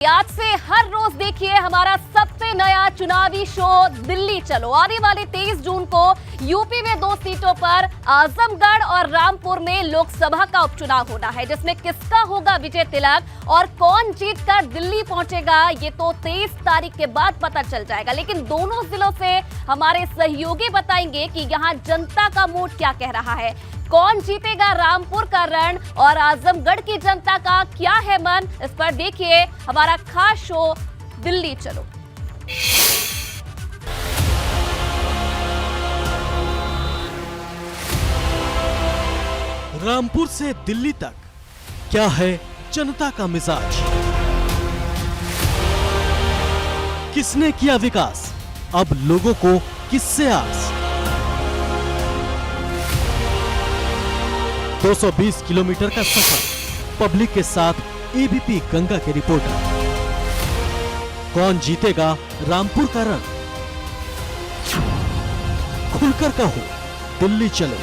आज से हर रोज देखिए हमारा सबसे नया चुनावी शो दिल्ली चलो। आने वाले 23 जून को यूपी में 2 सीटों पर आजमगढ़ और रामपुर में लोकसभा का उपचुनाव होना है, जिसमें किसका होगा विजय तिलक और कौन जीतकर दिल्ली पहुंचेगा ये तो 23 तारीख के बाद पता चल जाएगा। लेकिन दोनों जिलों से हमारे सहयोगी बताएंगे कि यहाँ जनता का मूड क्या कह रहा है, कौन जीतेगा रामपुर का रण और आजमगढ़ की जनता का क्या है मन। इस पर देखिए हमारा खास शो दिल्ली चलो। रामपुर से दिल्ली तक क्या है जनता का मिजाज, किसने किया विकास, अब लोगों को किससे आस। 220 किलोमीटर का सफर पब्लिक के साथ एबीपी गंगा के रिपोर्टर। कौन जीतेगा रामपुर का रण, खुलकर कहो दिल्ली चलो।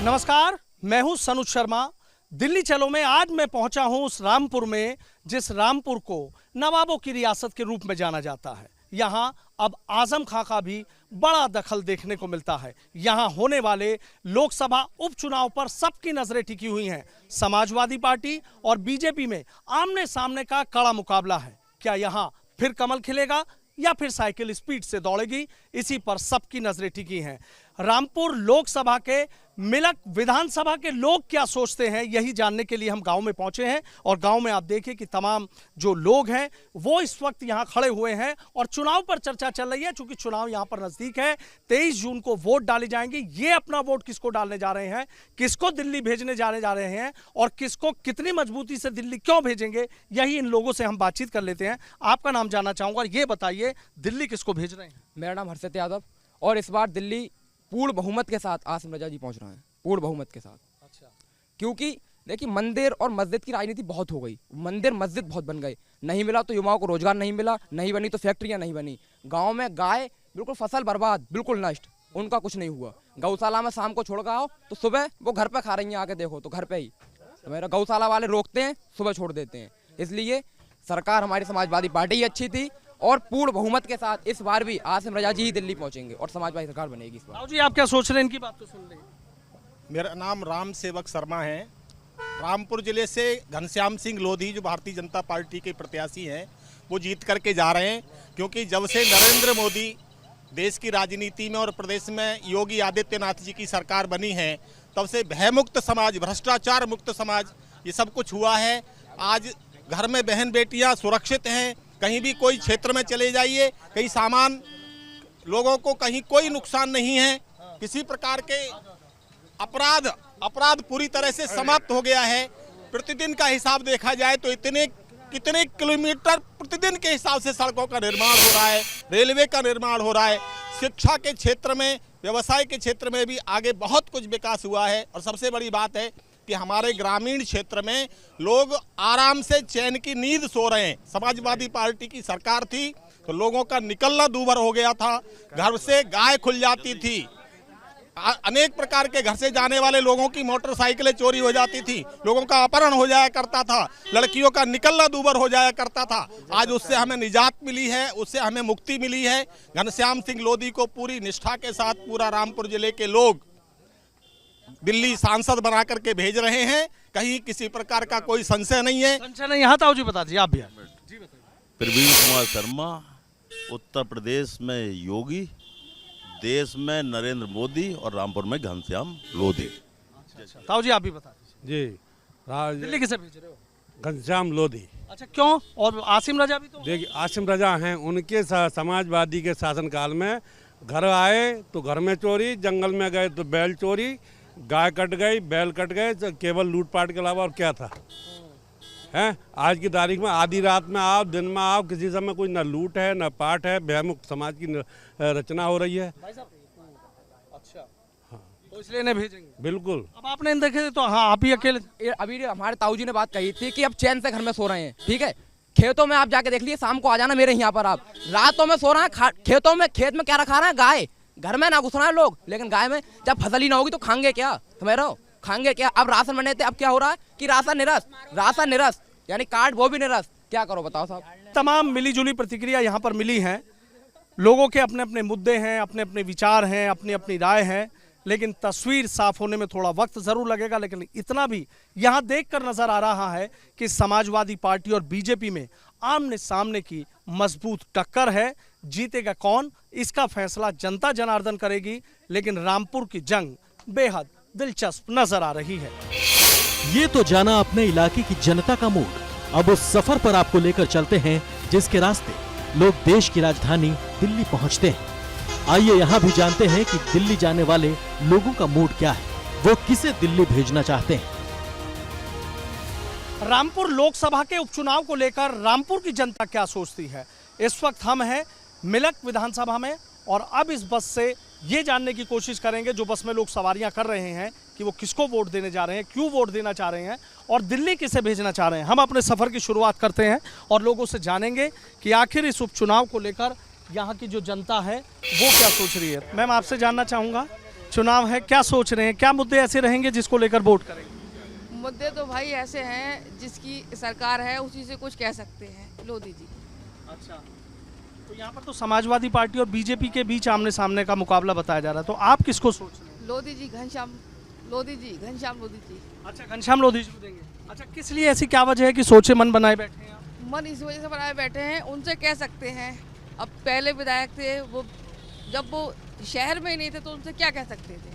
नमस्कार, मैं हूं सनुज शर्मा। दिल्ली चलो में आज मैं पहुंचा हूं उस रामपुर में जिस रामपुर को नवाबों की रियासत के रूप में जाना जाता है। यहाँ अब आजम खां का भी बड़ा दखल देखने को मिलता है। यहाँ होने वाले लोकसभा उपचुनाव पर सबकी नजरें टिकी हुई हैं। समाजवादी पार्टी और बीजेपी में आमने सामने का कड़ा मुकाबला है। क्या यहाँ फिर कमल खिलेगा या फिर साइकिल स्पीड से दौड़ेगी, इसी पर सबकी नजरें टिकी हैं। रामपुर लोकसभा के मिलक विधानसभा के लोग क्या सोचते हैं, यही जानने के लिए हम गांव में पहुंचे हैं। और गांव में आप देखिए कि तमाम जो लोग हैं वो इस वक्त यहां खड़े हुए हैं और चुनाव पर चर्चा चल रही है। चूंकि चुनाव यहां पर नजदीक है, 23 जून को वोट डाले जाएंगे। ये अपना वोट किसको डालने जा रहे हैं, किसको दिल्ली भेजने जाने जा रहे हैं और किसको कितनी मजबूती से दिल्ली क्यों भेजेंगे, यही इन लोगों से हम बातचीत कर लेते हैं। आपका नाम जानना चाहूंगा, ये बताइए दिल्ली किसको भेज रहे हैं। मेरा नाम हर्षित यादव और इस बार दिल्ली पूर्ण बहुमत के साथ आसिम रजा जी पहुंच रहे हैं, पूर्ण बहुमत के साथ। अच्छा, क्योंकि देखिए मंदिर और मस्जिद की राजनीति बहुत हो गई, मंदिर मस्जिद बहुत बन गए। नहीं मिला तो युवाओं को रोजगार नहीं मिला, नहीं बनी तो फैक्ट्रियां नहीं बनी। गांव में गाय बिल्कुल फसल बर्बाद, बिल्कुल नष्ट, उनका कुछ नहीं हुआ। गौशाला में शाम को छोड़ कर आओ तो सुबह वो घर पे खा रही हैं, आके देखो तो घर पे ही। तो मेरा गौशाला वाले रोकते हैं, सुबह छोड़ देते हैं। इसलिए सरकार हमारी समाजवादी पार्टी ही अच्छी थी और पूर्ण बहुमत के साथ इस बार भी आसिम रजा जी ही दिल्ली पहुंचेंगे और समाजवादी सरकार बनेगी इस बार। जी आप क्या सोच रहे हैं, इनकी बात तो सुन लें। मेरा नाम राम सेवक शर्मा है। रामपुर जिले से घनश्याम सिंह लोधी जो भारतीय जनता पार्टी के प्रत्याशी हैं वो जीत करके जा रहे हैं। क्योंकि जब से नरेंद्र मोदी देश की राजनीति में और प्रदेश में योगी आदित्यनाथ जी की सरकार बनी है, तब से भयमुक्त समाज, भ्रष्टाचार मुक्त समाज, ये सब कुछ हुआ है। आज घर में बहन बेटियां सुरक्षित हैं। कहीं भी कोई क्षेत्र में चले जाइए, कहीं सामान लोगों को कहीं कोई नुकसान नहीं है। किसी प्रकार के अपराध पूरी तरह से समाप्त हो गया है। प्रतिदिन का हिसाब देखा जाए तो कितने किलोमीटर प्रतिदिन के हिसाब से सड़कों का निर्माण हो रहा है, रेलवे का निर्माण हो रहा है। शिक्षा के क्षेत्र में, व्यवसाय के क्षेत्र में भी आगे बहुत कुछ विकास हुआ है। और सबसे बड़ी बात है कि हमारे ग्रामीण क्षेत्र में लोग आराम से चैन की नींद सो रहे हैं। समाजवादी पार्टी की सरकार थी तो लोगों का निकलना दूभर हो गया था, घर से गाय खुल जाती थी, अनेक प्रकार के घर से जाने वाले लोगों की मोटरसाइकिलें चोरी हो जाती थी, लोगों का अपहरण हो जाया करता था, लड़कियों का निकलना दूभर हो जाया करता था। आज उससे हमें निजात मिली है, उससे हमें मुक्ति मिली है। घनश्याम सिंह लोधी को पूरी निष्ठा के साथ पूरा रामपुर जिले के लोग दिल्ली सांसद बना करके भेज रहे हैं। कहीं किसी प्रकार का कोई संशय नहीं है। संशय नहीं, यहाँ ताऊ जी बता दीजिए, आप भी प्रवीण कुमार शर्मा, उत्तर प्रदेश में योगी, देश में नरेंद्र मोदी और रामपुर में घनश्याम लोधी। ताऊ जी आप भी बता दीजिए। जी दिल्ली किसे भेज रहे हो? घनश्याम लोधी। अच्छा, क्यों? और आसिम रजा भी तो देखिए आसिम रजा हैं, उनके समाजवादी के शासनकाल में घर आए तो घर में चोरी, जंगल में गए तो बैल चोरी, गाय कट गई, बैल कट गए, तो केवल लूटपाट के अलावा और क्या था। हैं आज की तारीख में आधी रात में आओ, दिन में आओ, किसी समय कोई न लूट है न पाट है, भयमुक्त समाज की रचना हो रही है। अच्छा, हाँ, तो इसलिए नहीं भेजेंगे। बिल्कुल। अब आपने इन देखे तो हाँ, आप ही अकेले। अभी हमारे ताऊ जी ने बात कही थी कि अब चैन से घर में सो रहे हैं। ठीक है, खेतों में आप जाके देख लीजिए, शाम को आ जाना मेरे यहाँ पर। आप रातों में सो रहे हैं खेतों में, खेत में क्या रखा रहा है, गाय। घर में ना घुस रहा है लोग, लेकिन गाय में जब फसल ही ना होगी तो खाएंगे क्या, समझ रहे हो, खाएंगे क्या। अब राशन बने थे, अब क्या हो रहा है कि राशन निरस्त यानी कार्ड वो भी निरस्त, क्या करो बताओ साहब। तमाम मिलीजुली प्रतिक्रिया यहाँ पर मिली हैं। लोगों के अपने अपने मुद्दे हैं, अपने अपने विचार हैं, अपनी अपनी राय है, लेकिन तस्वीर साफ होने में थोड़ा वक्त जरूर लगेगा। लेकिन इतना भी यहाँ देखकर नजर आ रहा है कि समाजवादी पार्टी और बीजेपी में आमने सामने की मजबूत टक्कर है। जीतेगा कौन, इसका फैसला जनता जनार्दन करेगी, लेकिन रामपुर की जंग बेहद दिलचस्प नजर आ रही है। ये तो जाना अपने इलाके की जनता का मूड। अब उस सफर पर आपको लेकर चलते हैं जिसके रास्ते लोग देश की राजधानी दिल्ली पहुंचते हैं। आइए यहाँ भी जानते हैं कि दिल्ली जाने वाले लोगों का मूड क्या है, वो किसे दिल्ली भेजना चाहते हैं। रामपुर लोकसभा के उपचुनाव को लेकर रामपुर की जनता क्या सोचती है। इस वक्त हम हैं मिलक विधानसभा में और अब इस बस से ये जानने की कोशिश करेंगे, जो बस में लोग सवारियां कर रहे हैं, कि वो किसको वोट देने जा रहे हैं, क्यों वोट देना चाह रहे हैं और दिल्ली किसे भेजना चाह रहे हैं। हम अपने सफर की शुरुआत करते हैं और लोगों से जानेंगे कि आखिर इस उपचुनाव को लेकर यहाँ की जो जनता है वो क्या सोच रही है। मैम, आपसे जानना चाहूँगा, चुनाव है, क्या सोच रहे हैं, क्या मुद्दे ऐसे रहेंगे जिसको लेकर वोट करेंगे? मुद्दे तो भाई ऐसे हैं, जिसकी सरकार है उसी से कुछ कह सकते हैं, लोधी जी। अच्छा, तो यहाँ पर तो समाजवादी पार्टी और बीजेपी के बीच आमने सामने का मुकाबला बताया जा रहा है, तो आप किसको सोच रहे हैं? लोधी जी, घनश्याम लोधी जी, घनश्याम लोधी जी। अच्छा, घनश्याम लोधी जी को देंगे। अच्छा, किस लिए, ऐसी क्या वजह है कि सोचे मन बनाए बैठे हैं आप? मन इस वजह से बनाए बैठे हैं, उनसे कह सकते हैं। अब पहले विधायक थे वो, जब वो शहर में ही नहीं थे तो उनसे क्या कह सकते थे।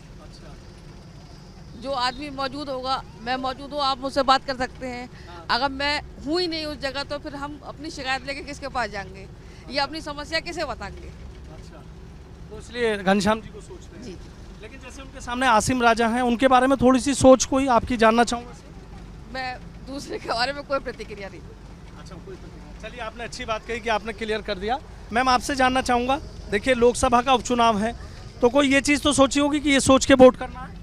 जो आदमी मौजूद होगा, मैं मौजूद हूँ, आप मुझसे बात कर सकते हैं। अगर मैं हूँ ही नहीं उस जगह तो फिर हम अपनी शिकायत लेके किसके पास जाएंगे या अपनी समस्या किसे बताएंगे। अच्छा, तो इसलिए घनश्याम जी को सोच रहे हैं। जी, लेकिन जैसे उनके सामने आसिम राजा हैं, उनके बारे में थोड़ी सी सोच कोई आपकी जानना चाहूँगा। मैं दूसरे के बारे में कोई प्रतिक्रिया नहीं। अच्छा, कोई प्रतिक्रिया। चलिए, आपने अच्छी बात कही कि आपने क्लियर कर दिया। मैम, आपसे जानना चाहूँगा, देखिए लोकसभा का उपचुनाव है, तो कोई ये चीज़ तो सोची होगी कि ये सोच के वोट करना है।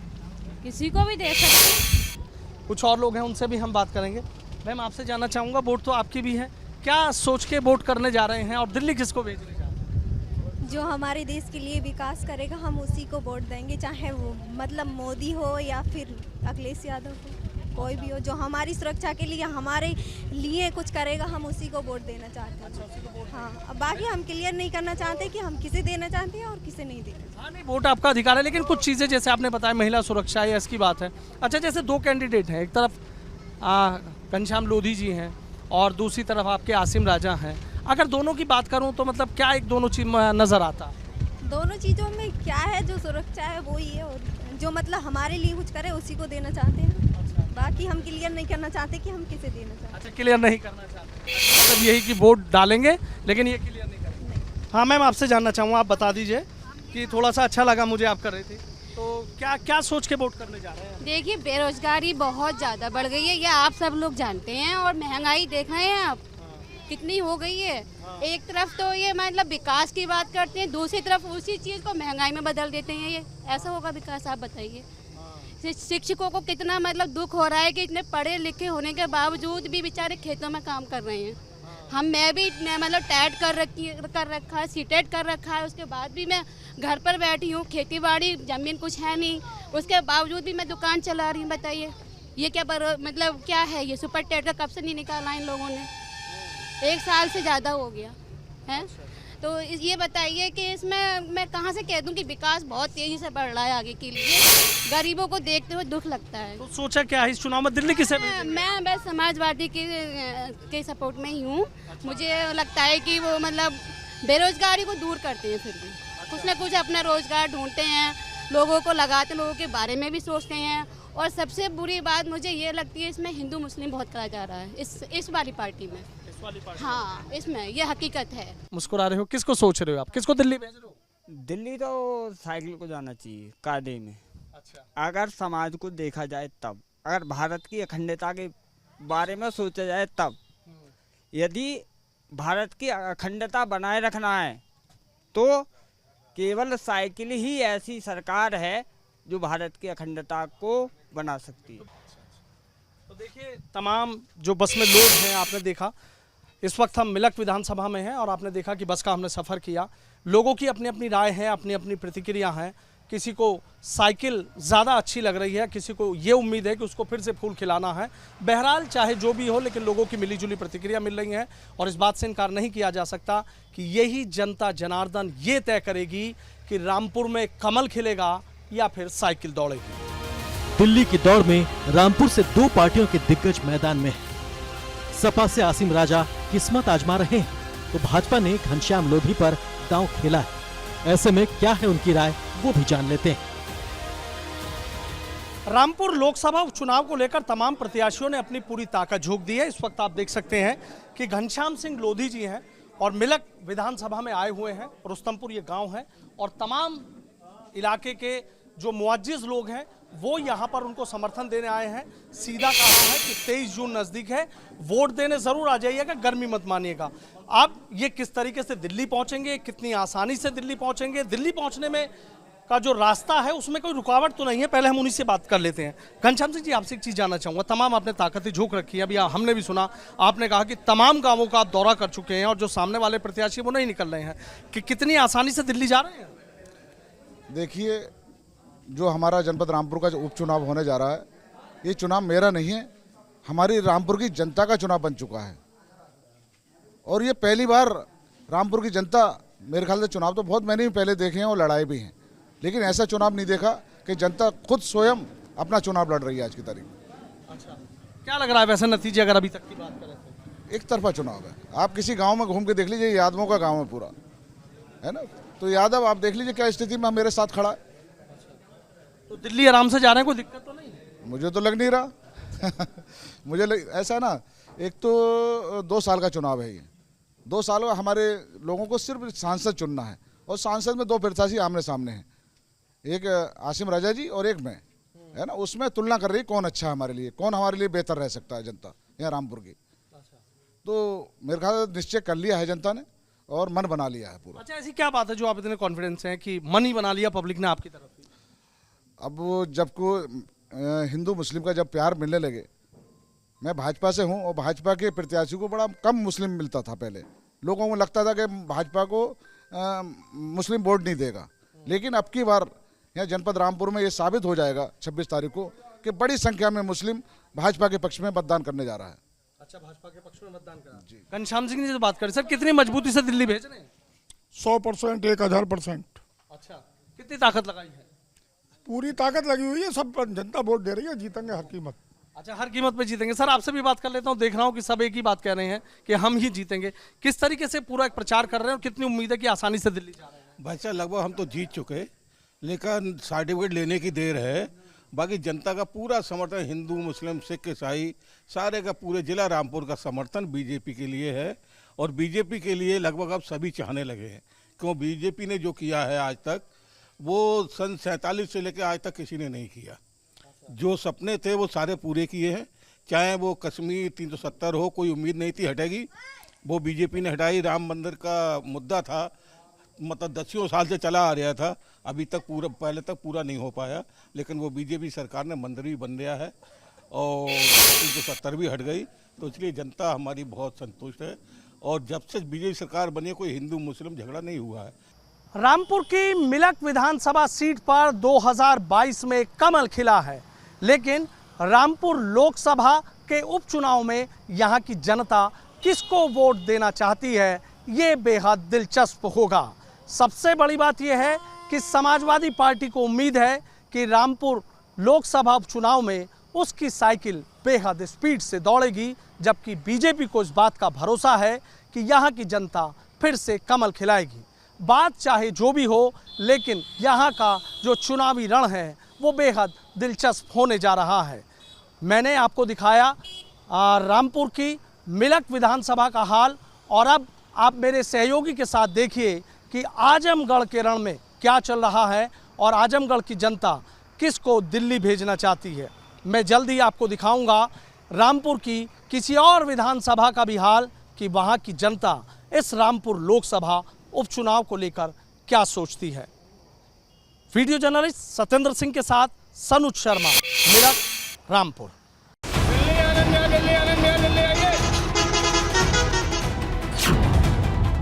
किसी को भी दे सकते हैं। कुछ और लोग हैं, उनसे भी हम बात करेंगे। मैम, आपसे जानना चाहूँगा, वोट तो आपकी भी है, क्या सोच के वोट करने जा रहे हैं और दिल्ली किसको भेजने जा रहे हैं? जो हमारे देश के लिए विकास करेगा हम उसी को वोट देंगे, चाहे वो मतलब मोदी हो या फिर अखिलेश यादव हो, कोई भी हो, जो हमारी सुरक्षा के लिए हमारे लिए कुछ करेगा हम उसी को वोट देना चाहते हैं। हाँ, अब बाकी हम क्लियर नहीं करना चाहते कि हम किसे देना चाहते हैं और किसे नहीं देना चाहते। हाँ, नहीं, वोट आपका अधिकार है, लेकिन कुछ चीज़ें जैसे आपने बताया महिला सुरक्षा है, इसकी बात है। अच्छा, जैसे दो कैंडिडेट हैं, एक तरफ घनश्याम लोधी जी हैं और दूसरी तरफ आपके आसिम राजा हैं, अगर दोनों की बात करूं तो मतलब क्या एक दोनों चीज नज़र आता है? दोनों चीज़ों में क्या है, जो सुरक्षा है वो ही है और जो मतलब हमारे लिए कुछ करे उसी को देना चाहते हैं। बाकी हम क्लियर नहीं करना चाहते कि हम किसे देना चाहते हैं। अच्छा, क्लियर नहीं करना चाहते, मतलब यही कि वोट डालेंगे लेकिन ये क्लियर नहीं करेंगे। हाँ मैम, आपसे जानना चाहूँगा, आप बता दीजिए कि थोड़ा सा अच्छा लगा मुझे आप कर रहे थे, तो क्या क्या सोच के वोट करने जा रहे हैं? देखिए, बेरोजगारी बहुत ज़्यादा बढ़ गई है, ये आप सब लोग जानते हैं, और महंगाई देख रहे हैं आप कितनी हो गई है। एक तरफ तो ये मतलब विकास की बात करते हैं, दूसरी तरफ उसी चीज़ को महंगाई में बदल देते हैं। ये ऐसा होगा विकास? आप बताइए। शिक्षकों को कितना मतलब दुख हो रहा है कि इतने पढ़े लिखे होने के बावजूद भी बेचारे खेतों में काम कर रहे हैं। मैं भी मतलब टेट कर रखा है, सीटेट कर रखा है, उसके बाद भी मैं घर पर बैठी हूँ, खेती बाड़ी ज़मीन कुछ है नहीं, उसके बावजूद भी मैं दुकान चला रही हूँ। बताइए ये क्या मतलब क्या है? ये सुपर टेट का कब से नहीं निकाला इन लोगों ने? 1 साल से ज़्यादा हो गया है। तो ये बताइए कि इसमें मैं कहाँ से कह दूं कि विकास बहुत तेज़ी से बढ़ रहा है आगे के लिए। गरीबों को देखते हुए दुख लगता है। तो सोचा क्या है इस चुनाव में दिल्ली किसे भेजेंगे? मैं बस समाजवादी के सपोर्ट में ही हूँ। मुझे लगता है कि वो मतलब बेरोजगारी को दूर करते हैं, फिर भी कुछ ना कुछ अपना रोजगार ढूंढते हैं, लोगों को लगाते हैं, लोगों के बारे में भी सोचते हैं। और सबसे बुरी बात मुझे ये लगती है, इसमें हिंदू मुस्लिम बहुत करा जा रहा है इस वाली पार्टी में। हाँ, इसमें ये हकीकत है। मुस्कुरा रहे हो, किसको सोच रहे हो आप? किसको दिल्ली भेज रहे हो? दिल्ली तो साइकिल को जाना चाहिए, कायदे में। अच्छा, अगर समाज को देखा जाए तब, अगर भारत की अखंडता के बारे में सोचा जाए तब, यदि भारत की अखंडता बनाए रखना है तो केवल साइकिल ही ऐसी सरकार है जो भारत की अखंडता को बना सकती है। तो देखिए, तमाम जो बस में लोग हैं, आपने देखा इस वक्त हम मिलक विधानसभा में हैं और आपने देखा कि बस का हमने सफ़र किया। लोगों की अपनी अपनी राय है, अपनी अपनी प्रतिक्रिया है। किसी को साइकिल ज़्यादा अच्छी लग रही है, किसी को ये उम्मीद है कि उसको फिर से फूल खिलाना है। बहरहाल चाहे जो भी हो, लेकिन लोगों की मिलीजुली प्रतिक्रिया मिल रही है और इस बात से इनकार नहीं किया जा सकता कि यही जनता जनार्दन ये तय करेगी कि रामपुर में कमल खिलेगा या फिर साइकिल दौड़ेगी। दिल्ली की दौड़ में रामपुर से दो पार्टियों के दिग्गज मैदान में हैं। सपा से आसिम राजा किस्मत आजमा रहे हैं, तो भाजपा ने घनश्याम लोधी पर दांव खेला है। ऐसे में क्या है उनकी राय, वो भी जान लेते हैं। रामपुर लोकसभा उपचुनाव को लेकर तमाम प्रत्याशियों ने अपनी पूरी ताकत झोंक दी है। इस वक्त आप देख सकते हैं कि घनश्याम सिंह लोधी जी हैं और मिलक विधानसभा में आए हुए हैं। रुस्तमपुर ये गांव है और तमाम इलाके के जो मुआज्जिज लोग हैं वो यहाँ पर उनको समर्थन देने आए हैं। सीधा कहा है कि 23 जून नजदीक है, वोट देने जरूर आ जाइएगा, गर्मी मत मानिएगा। आप ये किस तरीके से दिल्ली पहुंचेंगे, कितनी आसानी से दिल्ली पहुंचेंगे, दिल्ली पहुंचने में का जो रास्ता है उसमें कोई रुकावट तो नहीं है, पहले हम उन्हीं से बात कर लेते हैं। घनश्याम सिंह जी, आपसे एक चीज जानना चाहूंगा। तमाम आपने ताकतें झोंक रखी है, अभी हमने भी सुना, आपने कहा कि तमाम गांवों का आप दौरा कर चुके हैं और जो सामने वाले प्रत्याशी वो नहीं निकल रहे हैं, कि कितनी आसानी से दिल्ली जा रहे हैं? देखिए, जो हमारा जनपद रामपुर का जो उपचुनाव होने जा रहा है, ये चुनाव मेरा नहीं है, हमारी रामपुर की जनता का चुनाव बन चुका है। और ये पहली बार रामपुर की जनता, मेरे ख्याल से चुनाव तो बहुत मैंने भी पहले देखे हैं और लड़ाए भी हैं, लेकिन ऐसा चुनाव नहीं देखा कि जनता खुद स्वयं अपना चुनाव लड़ रही है आज की तारीख। अच्छा, क्या लग रहा है वैसे नतीजे अगर अभी तक की बात करें तो? एक तरफा चुनाव है। आप किसी गांव में घूम के देख लीजिए, यादवों का गांव है पूरा, है ना, तो यादव आप देख लीजिए क्या स्थिति में मेरे साथ खड़ा है। तो दिल्ली आराम से जा रहे हैं, कोई दिक्कत तो नहीं? मुझे तो लग नहीं रहा ऐसा ना, एक तो 2 साल का चुनाव है ये, 2 साल में हमारे लोगों को सिर्फ सांसद चुनना है और सांसद में 2 प्रत्याशी आमने सामने हैं, एक आसिम राजा जी और एक मैं, है ना। उसमें तुलना कर रही कौन अच्छा है हमारे लिए, कौन हमारे लिए बेहतर रह सकता है जनता यहाँ रामपुर की। तो मेरे ख्याल से निश्चय कर लिया है जनता ने और मन बना लिया है पूरा। अच्छा, ऐसी क्या बात है जो आप इतने कॉन्फिडेंस हैं कि मन ही बना लिया पब्लिक ने आपकी तरफ? अब जब को हिंदू मुस्लिम का जब प्यार मिलने लगे, मैं भाजपा से हूं और भाजपा के प्रत्याशी को बड़ा कम मुस्लिम मिलता था। पहले लोगों को लगता था कि भाजपा को मुस्लिम वोट नहीं देगा, लेकिन अब की बार यहाँ जनपद रामपुर में ये साबित हो जाएगा 26 तारीख को कि बड़ी संख्या में मुस्लिम भाजपा के पक्ष में मतदान करने जा रहा है। अच्छा, भाजपा के पक्ष में मतदान करा जी। घनश्याम सिंह जी से बात करें सर, कितनी मजबूती से दिल्ली भेज रहे हैं? 100%, 1000%। अच्छा, कितनी ताकत लगाई है? पूरी ताकत लगी हुई है, सब जनता वोट दे रही है, जीतेंगे हर कीमत। अच्छा, हर कीमत पे जीतेंगे। सर, आपसे भी बात कर लेता हूँ, देख रहा हूँ कि सब एक ही बात कह रहे हैं कि हम ही जीतेंगे। किस तरीके से पूरा एक प्रचार कर रहे हैं और कितनी उम्मीद है कि आसानी से दिल्ली जा रहे हैं? भाई साहब, लगभग हम तो जीत चुके, लेकिन सर्टिफिकेट लेने की देर है। बाकी जनता का पूरा समर्थन, हिंदू मुस्लिम सिख ईसाई सारे का, पूरे जिला रामपुर का समर्थन बीजेपी के लिए है और बीजेपी के लिए लगभग अब सभी चाहने लगे हैं। क्यों, बीजेपी ने जो किया है आज तक, वो सन 47 से लेकर आज तक किसी ने नहीं किया। जो सपने थे वो सारे पूरे किए हैं, चाहे वो कश्मीर 370 हो, कोई उम्मीद नहीं थी हटेगी, वो बीजेपी ने हटाई। राम मंदिर का मुद्दा था, मतलब 10 साल से चला आ रहा था, अभी तक पूरा, पहले तक पूरा नहीं हो पाया, लेकिन वो बीजेपी सरकार ने मंदिर भी बन गया है और 370 भी हट गई, तो इसलिए जनता हमारी बहुत संतुष्ट है। और जब से बीजेपी सरकार बनी, कोई हिंदू मुस्लिम झगड़ा नहीं हुआ है। रामपुर की मिलक विधानसभा सीट पर 2022 में कमल खिला है, लेकिन रामपुर लोकसभा के उपचुनाव में यहाँ की जनता किसको वोट देना चाहती है, ये बेहद दिलचस्प होगा। सबसे बड़ी बात यह है कि समाजवादी पार्टी को उम्मीद है कि रामपुर लोकसभा उपचुनाव में उसकी साइकिल बेहद स्पीड से दौड़ेगी, जबकि बीजेपी को इस बात का भरोसा है कि यहाँ की जनता फिर से कमल खिलाएगी। बात चाहे जो भी हो, लेकिन यहाँ का जो चुनावी रण है वो बेहद दिलचस्प होने जा रहा है। मैंने आपको दिखाया रामपुर की मिलक विधानसभा का हाल, और अब आप मेरे सहयोगी के साथ देखिए कि आजमगढ़ के रण में क्या चल रहा है और आजमगढ़ की जनता किसको दिल्ली भेजना चाहती है। मैं जल्द ही आपको दिखाऊंगा रामपुर की किसी और विधानसभा का भी हाल कि वहाँ की जनता इस रामपुर लोकसभा उपचुनाव को लेकर क्या सोचती है। वीडियो जर्नलिस्ट सत्येंद्र सिंह के साथ सनुज शर्मा, मिलक, रामपुर।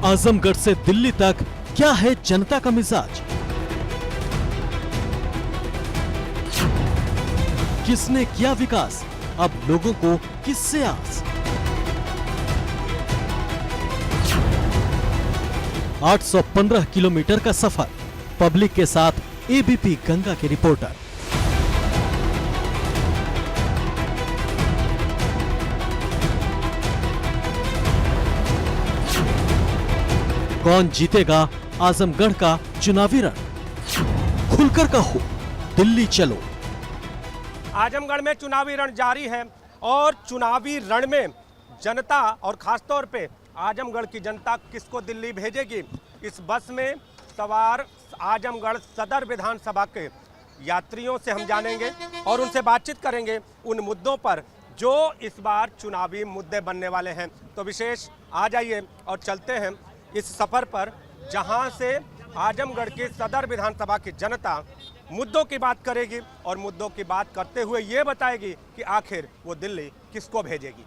आजमगढ़ से दिल्ली तक क्या है जनता का मिजाज? किसने किया विकास, अब लोगों को किससे आस। 815 किलोमीटर का सफर, पब्लिक के साथ एबीपी गंगा के रिपोर्टर। कौन जीतेगा आजमगढ़ का चुनावी रण, खुलकर कहो, दिल्ली चलो। आजमगढ़ में चुनावी रण जारी है और चुनावी रण में जनता और खासतौर पे आजमगढ़ की जनता किसको दिल्ली भेजेगी, इस बस में सवार आजमगढ़ सदर विधानसभा के यात्रियों से हम जानेंगे और उनसे बातचीत करेंगे उन मुद्दों पर जो इस बार चुनावी मुद्दे बनने वाले हैं। तो विशेष आ जाइए और चलते हैं इस सफर पर, जहां से आजमगढ़ की सदर विधानसभा की जनता मुद्दों की बात करेगी और मुद्दों की बात करते हुए ये बताएगी कि आखिर वो दिल्ली किसको भेजेगी।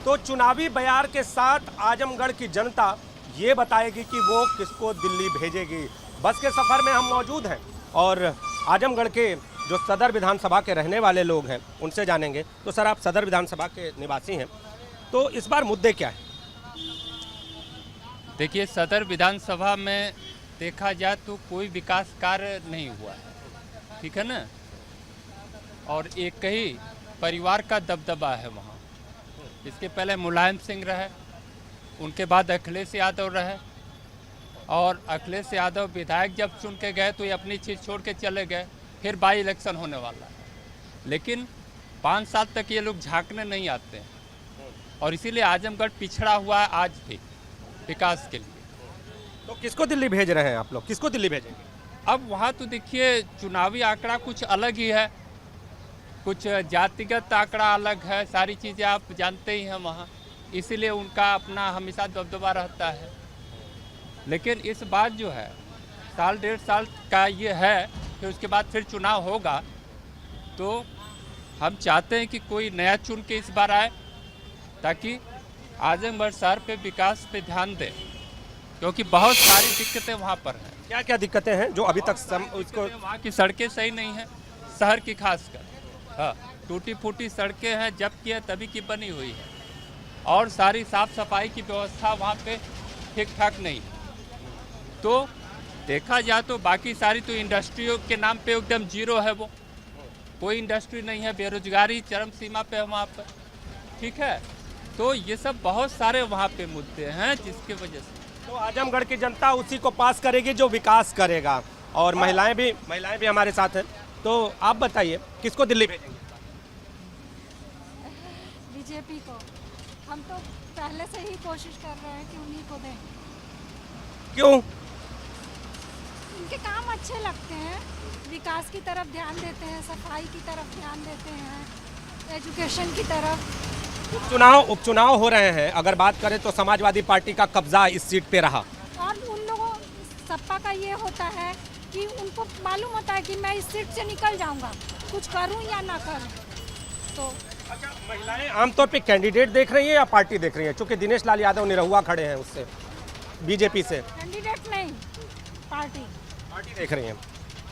तो चुनावी बयार के साथ आजमगढ़ की जनता ये बताएगी कि वो किसको दिल्ली भेजेगी। बस के सफर में हम मौजूद हैं और आजमगढ़ के जो सदर विधानसभा के रहने वाले लोग हैं उनसे जानेंगे। तो सर, आप सदर विधानसभा के निवासी हैं, तो इस बार मुद्दे क्या हैं? देखिए, सदर विधानसभा में देखा जाए तो कोई विकास कार्य नहीं हुआ है, ठीक है ना, और एक ही परिवार का दबदबा है वहाँ। इसके पहले मुलायम सिंह रहे, उनके बाद अखिलेश यादव रहे, और अखिलेश यादव विधायक जब चुन के गए तो ये अपनी चीज़ छोड़ के चले गए। फिर बाई इलेक्शन होने वाला है, लेकिन 5 साल तक ये लोग झांकने नहीं आते हैं और इसीलिए आजमगढ़ पिछड़ा हुआ है आज भी विकास के लिए। तो किसको दिल्ली भेज रहे हैं आप लोग, किसको दिल्ली भेजेंगे? अब वहाँ तो देखिए चुनावी आंकड़ा कुछ अलग ही है, कुछ जातिगत आंकड़ा अलग है, सारी चीज़ें आप जानते ही हैं वहाँ, इसीलिए उनका अपना हमेशा दबदबा रहता है। लेकिन इस बार जो है साल 1.5 साल का ये है कि उसके बाद फिर चुनाव होगा, तो हम चाहते हैं कि कोई नया चुन के इस बार आए ताकि आजमगढ़ शहर पे विकास पे ध्यान दें, क्योंकि बहुत सारी दिक्कतें वहाँ पर हैं। क्या क्या दिक्कतें हैं जो अभी तक उसको? वहाँ की सड़कें सही नहीं हैं, शहर की खासकर, हाँ, टूटी फूटी सड़कें हैं, जब की है तभी की बनी हुई है, और सारी साफ सफाई की व्यवस्था वहाँ पे ठीक ठाक नहीं। तो देखा जाए तो बाकी सारी तो इंडस्ट्रियों के नाम पे एकदम जीरो है, वो कोई इंडस्ट्री नहीं है, बेरोजगारी चरम सीमा पे है वहाँ पर, ठीक है। तो ये सब बहुत सारे वहाँ पे मुद्दे हैं जिसकी वजह से तो आजमगढ़ की जनता उसी को पास करेगी जो विकास करेगा। और महिलाएं भी हमारे साथ हैं, तो आप बताइए किसको दिल्ली भेजेंगे? बीजेपी को। हम तो पहले से ही कोशिश कर रहे हैं कि उन्हीं को दें। क्यों? उनके काम अच्छे लगते हैं, विकास की तरफ ध्यान देते हैं, सफाई की तरफ ध्यान देते हैं, एजुकेशन की तरफ। उपचुनाव हो रहे हैं, अगर बात करें तो समाजवादी पार्टी का कब्जा इस सीट पे रहा, और उन लोगों सपा का ये होता है कि उनको मालूम होता है कि मैं इस सीट से निकल जाऊंगा, कुछ करूं या ना करूं। तो अच्छा, महिलाएं आमतौर पे कैंडिडेट देख रही है या पार्टी देख रही है? चूंकि दिनेश लाल यादव निरहुआ खड़े हैं उससे, बीजेपी से। कैंडिडेट नहीं, पार्टी देख रही हैं।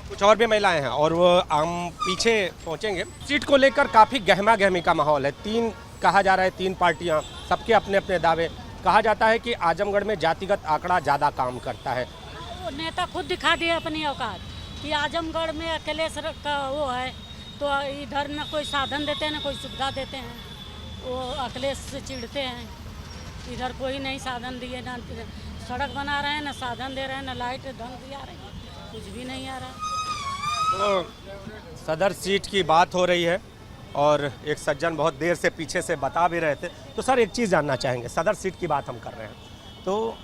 कुछ और भी महिलाएं हैं और वो हम पीछे पहुंचेंगे। सीट को लेकर काफ़ी गहमा गहमी का माहौल है। 3 कहा जा रहा है, 3 पार्टियां, सबके अपने अपने दावे। कहा जाता है कि आजमगढ़ में जातिगत आंकड़ा ज़्यादा काम करता है। वो नेता खुद दिखा दिए अपनी औकात कि आजमगढ़ में अखिलेश का वो है, तो इधर न कोई साधन देते हैं न कोई सुविधा देते हैं, वो अखिलेश से चिढ़ते हैं। इधर कोई नहीं साधन दिए, ना सड़क बना रहे हैं, ना साधन दे रहे हैं, ना लाइट ढंग से आ रही है, कुछ भी नहीं आ रहा। तो सदर सीट की बात हो रही है और एक सज्जन बहुत देर से पीछे से बता भी रहे थे। तो सर, एक चीज़ जानना चाहेंगे, सदर सीट की बात हम कर रहे हैं, तो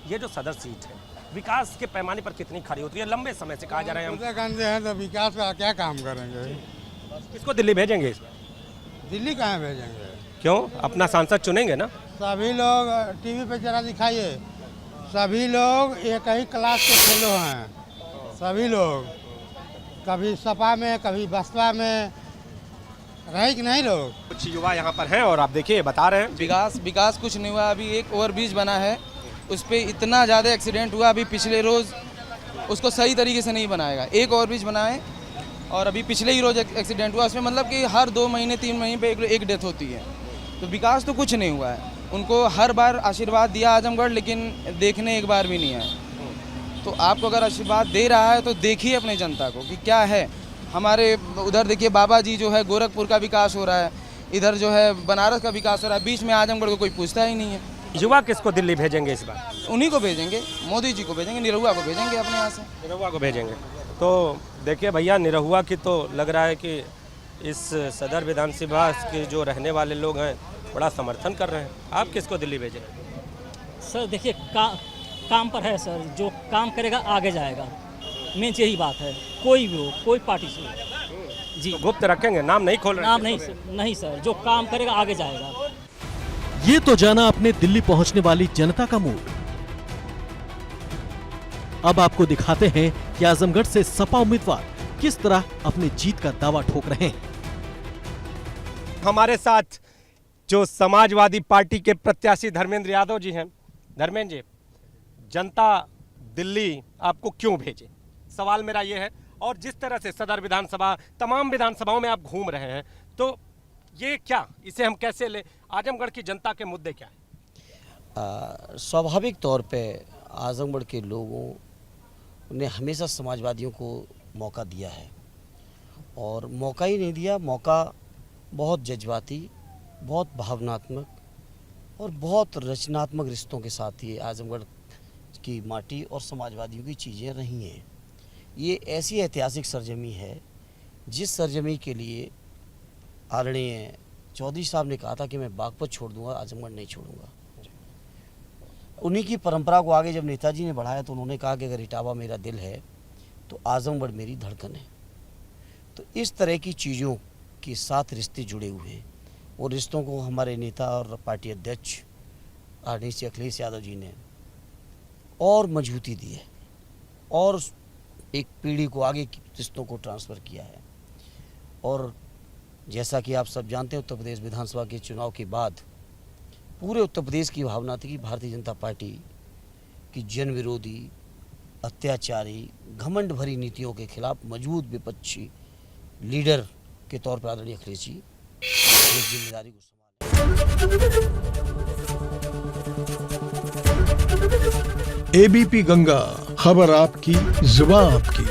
ये जो सदर सीट है विकास के पैमाने पर कितनी खरी होती है? लंबे समय से कहा जा रहा है इंदिरा गांधी हैं तो विकास का क्या काम करेंगे? किसको दिल्ली भेजेंगे इसमें? दिल्ली कहाँ भेजेंगे? क्यों? अपना सांसद चुनेंगे ना। सभी लोग टीवी पे जरा दिखाइए, सभी लोग एक ही क्लास के फेलो हैं, सभी लोग कभी सपा में कभी बसपा में रहे कि नहीं लोग। कुछ युवा यहाँ पर हैं और आप देखिए बता रहे हैं विकास कुछ नहीं हुआ। अभी एक ओवरब्रिज बना है, उस पर इतना ज़्यादा एक्सीडेंट हुआ। अभी पिछले रोज़ उसको सही तरीके से नहीं बनाएगा, एक ओवरब्रिज बनाए और अभी पिछले ही रोज़ एक्सीडेंट हुआ, उसमें मतलब कि हर 2 महीने 3 महीने पे एक डेथ होती है। तो विकास तो कुछ नहीं हुआ है। उनको हर बार आशीर्वाद दिया आजमगढ़, लेकिन देखने एक बार भी नहीं आए। तो आपको अगर आशीर्वाद दे रहा है तो देखिए अपने जनता को कि क्या है। हमारे उधर देखिए बाबा जी जो है गोरखपुर का विकास हो रहा है, इधर जो है बनारस का विकास हो रहा है, बीच में आजमगढ़ को कोई पूछता ही नहीं है। युवा किसको दिल्ली भेजेंगे इस बार? उन्हीं को भेजेंगे, मोदी जी को भेजेंगे, निरहुआ को भेजेंगे अपने यहाँ से। निरहुआ को भेजेंगे। तो देखिए भैया, निरहुआ की तो लग रहा है कि इस सदर विधानसभा के जो रहने वाले लोग हैं बड़ा समर्थन कर रहे हैं। आप किसको दिल्ली भेजेंगे? सर देखिए, काम पर है सर, जो काम करेगा आगे जाएगा, मेन यही बात है। कोई भी हो, कोई पार्टी से हो जी। तो गुप्त रखेंगे, नाम नहीं खोल रहे? नाम नहीं सर, जो काम करेगा आगे जाएगा। ये तो जाना अपने दिल्ली पहुंचने वाली जनता का मूड। अब आपको दिखाते हैं कि आजमगढ़ से सपा उम्मीदवार किस तरह अपनी जीत का दावा ठोक रहे हैं। हमारे साथ जो समाजवादी पार्टी के प्रत्याशी धर्मेंद्र यादव जी हैं। धर्मेंद्र जी, जनता दिल्ली आपको क्यों भेजे? सवाल मेरा ये है। और जिस तरह से सदर विधानसभा, तमाम विधानसभाओं में आप घूम रहे हैं, तो ये क्या, इसे हम कैसे ले? आजमगढ़ की जनता के मुद्दे क्या हैं? स्वाभाविक तौर पे आजमगढ़ के लोगों ने हमेशा समाजवादियों को मौका दिया है, और मौका ही नहीं दिया, मौका बहुत जज्बाती, बहुत भावनात्मक और बहुत रचनात्मक रिश्तों के साथ ये आजमगढ़ की माटी और समाजवादियों की चीज़ें रही हैं। ये ऐसी ऐतिहासिक सरजमी है जिस सरजमी के लिए आदरणीय चौधरी साहब ने कहा था कि मैं बागपत छोड़ दूंगा, आजमगढ़ नहीं छोड़ूंगा। उन्हीं की परंपरा को आगे जब नेताजी ने बढ़ाया तो उन्होंने कहा कि अगर इटावा मेरा दिल है तो आजमगढ़ मेरी धड़कन है। तो इस तरह की चीज़ों के साथ रिश्ते जुड़े हुए हैं, और रिश्तों को हमारे नेता और पार्टी अध्यक्ष आदरणीय श्री अखिलेश यादव जी ने और मजबूती दी है, और एक पीढ़ी को आगे रिश्तों को ट्रांसफ़र किया है। और जैसा कि आप सब जानते हैं, उत्तर प्रदेश विधानसभा के चुनाव के बाद पूरे उत्तर प्रदेश की भावना थी कि भारतीय जनता पार्टी की जन विरोधी, अत्याचारी, घमंड भरी नीतियों के खिलाफ मजबूत विपक्षी लीडर के तौर पर आदरणीय अखिलेश जी इस जिम्मेदारी को संभालें। एबीपी गंगा, खबर आपकी, जुबान आपकी।